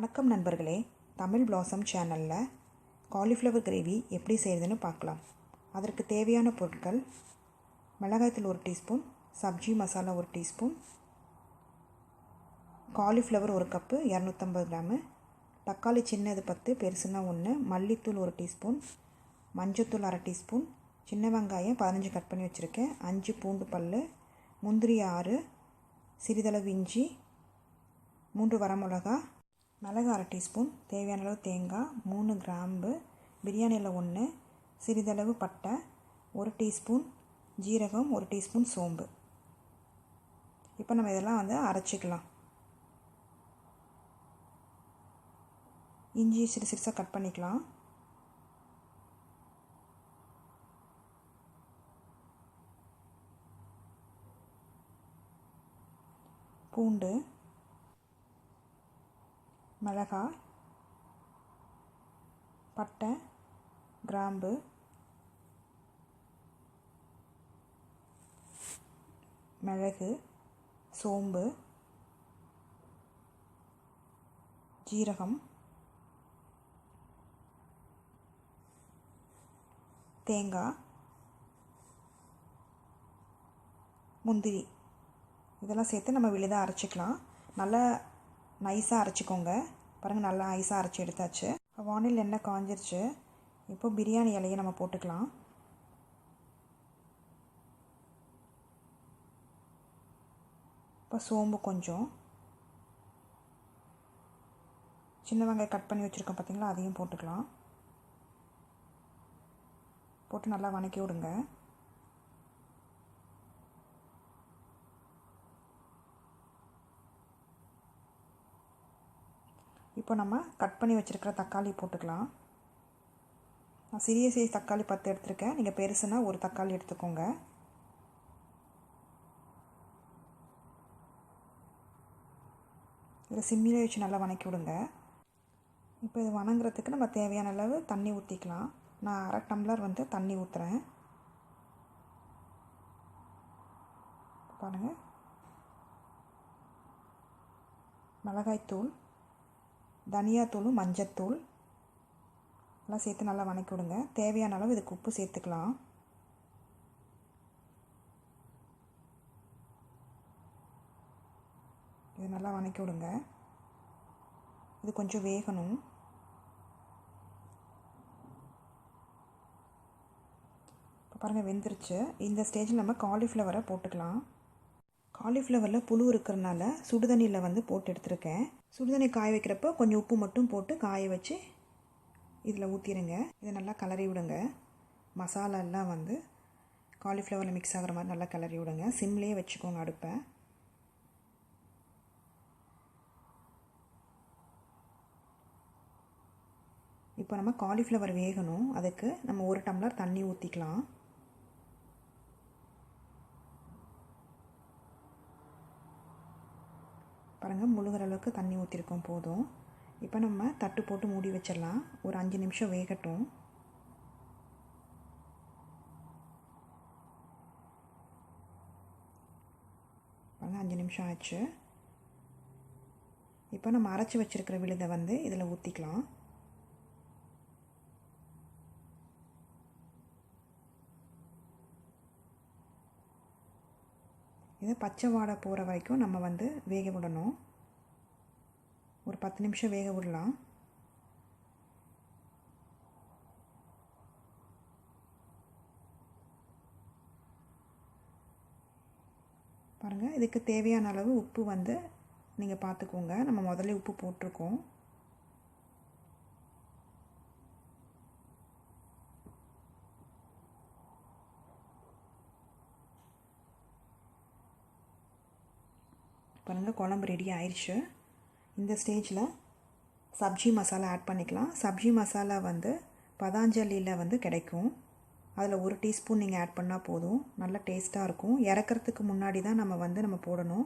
வணக்கம் நண்பர்களே, தமிழ் பிளாசம் சேனலில் காலிஃப்ளவர் கிரேவி எப்படி செய்கிறதுன்னு பார்க்கலாம். அதற்கு தேவையான பொருட்கள்: மிளகாய்த்தூள் 1 teaspoon, sabzi masala 1 teaspoon, cauliflower 1 cup 250 gram, தக்காளி சின்னது 10, பெருசுனா 1, மல்லித்தூள் 1 டீஸ்பூன், மஞ்சத்தூள் 1/2 டீஸ்பூன், சின்ன வெங்காயம் 15 கட் பண்ணி வச்சுருக்கேன், 5 பூண்டு பல், முந்திரி 6, சிறிதளவு இஞ்சி, 3 வரமிளகா, மிளகு 1/2 டீஸ்பூன், தேவையான அளவு தேங்காய், 3 கிராம்பு, பிரியாணி இலை 1, சிறிதளவு பட்டை, 1 டீஸ்பூன் ஜீரகம், 1 டீஸ்பூன் சோம்பு. இப்போ நம்ம இதெல்லாம் அரைச்சிக்கலாம். இஞ்சி சிறுசாக கட் பண்ணிக்கலாம். பூண்டு, மிளகாய், பட்டை, கிராம்பு, மிளகு, சோம்பு, ஜீரகம், தேங்காய், முந்திரி இதெல்லாம் சேர்த்து நம்ம விழுதாக அரைச்சிக்கலாம். நல்லா நைஸாக அரைச்சிக்கோங்க. பாருங்கள், நல்லா நைஸாக அரைச்சி எடுத்தாச்சு. வானில் எண்ணெய் காஞ்சிருச்சு. இப்போ பிரியாணி இலையை நம்ம போட்டுக்கலாம். இப்போ சோம்பு கொஞ்சம், சின்ன வெங்காயம் கட் பண்ணி வச்சுருக்கோம் பார்த்தீங்களா, அதையும் போட்டுக்கலாம். போட்டு நல்லா வதக்கி விடுங்க. இப்போ நம்ம கட் பண்ணி வச்சுருக்கிற தக்காளி போட்டுக்கலாம். நான் சிறிய சைஸ் தக்காளி 10 எடுத்துருக்கேன். நீங்கள் பெருசுனா ஒரு தக்காளி எடுத்துக்கோங்க. இதை சிம்மிலே வச்சு நல்லா வதக்கி விடுங்க. இப்போ இது வதங்குறதுக்கு நம்ம தேவையான அளவு தண்ணி ஊற்றிக்கலாம். நான் 1/2 டம்ளர் தண்ணி ஊற்றுறேன். பாருங்கள், மிளகாய்த்தூள், தனியாத்தூள், மஞ்சத்தூள் எல்லாம் சேர்த்து நல்லா வதக்கி விடுங்க. தேவையான அளவு இதுக்கு உப்பு சேர்த்துக்கலாம். இது நல்லா வதக்கி விடுங்க. இது கொஞ்சம் வேகணும். இப்போ பாருங்கள், வெந்துருச்சு. இந்த ஸ்டேஜில் நம்ம காலிஃப்ளவரை போட்டுக்கலாம். காலிஃப்ளவரில் புழு இருக்கிறனால சுடுதண்ணியில் போட்டு எடுத்துருக்கேன். சுடுதண்ணி காய வைக்கிறப்போ கொஞ்சம் உப்பு மட்டும் போட்டு காய வச்சு இதில் ஊற்றிடுங்க. இதை நல்லா கிளறி விடுங்க. மசாலா எல்லாம் காலிஃப்ளவரில் மிக்ஸ் ஆகிற மாதிரி நல்லா கிளறி விடுங்க. சிம்லேயே வச்சுக்கோங்க அடுப்பை. இப்போ நம்ம காலிஃப்ளவர் வேகணும். அதுக்கு நம்ம 1 டம்ளர் தண்ணி ஊற்றிக்கலாம். பாருங்கள், முழுகிற அளவுக்கு தண்ணி ஊற்றிருக்கோம், போதும். இப்போ நம்ம தட்டு போட்டு மூடி வச்சிடலாம். ஒரு 5 நிமிஷம் வேகட்டும். பாருங்கள், 5 நிமிஷம் ஆச்சு. இப்போ நம்ம அரைச்சி வச்சுருக்கிற விழுதை இதில் ஊற்றிக்கலாம். இதை பச்சை வாடை போகிற வரைக்கும் நம்ம வேக விடணும். ஒரு 10 நிமிஷம் வேக விடலாம். பாருங்கள், இதுக்கு தேவையான அளவு உப்பு நீங்கள் பார்த்துக்கோங்க. நம்ம முதல்ல உப்பு போட்டிருக்கோம். பாருங்கள், குழம்பு ரெடி ஆயிடுச்சு. இந்த ஸ்டேஜில் சப்ஜி மசாலா ஆட் பண்ணிக்கலாம். சப்ஜி மசாலா பதாஞ்சலியில் கிடைக்கும். அதில் 1 டீஸ்பூன் நீங்கள் ஆட் பண்ணால் போதும். நல்லா டேஸ்ட்டாக இருக்கும். இறக்கிறதுக்கு முன்னாடி தான் நம்ம போடணும்.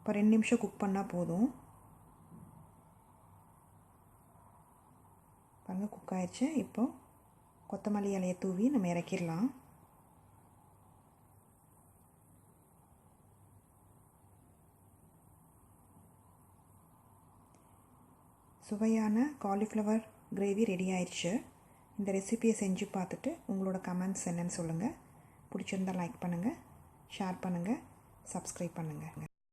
இப்போ 2 நிமிஷம் குக் பண்ணால் போதும். பாருங்கள், குக் ஆயிடுச்சு. இப்போ கொத்தமல்லி இலையை தூவி நம்ம இறக்கிடலாம். சுவையான காலிஃப்ளவர் கிரேவி ரெடி ஆயிடுச்சு. இந்த ரெசிபியை செஞ்சு பார்த்துட்டு உங்களோட கமெண்ட்ஸ் என்னன்னு சொல்லுங்கள். பிடிச்சிருந்தால் லைக் பண்ணுங்கள், ஷேர் பண்ணுங்கள், சப்ஸ்கிரைப் பண்ணுங்கள்.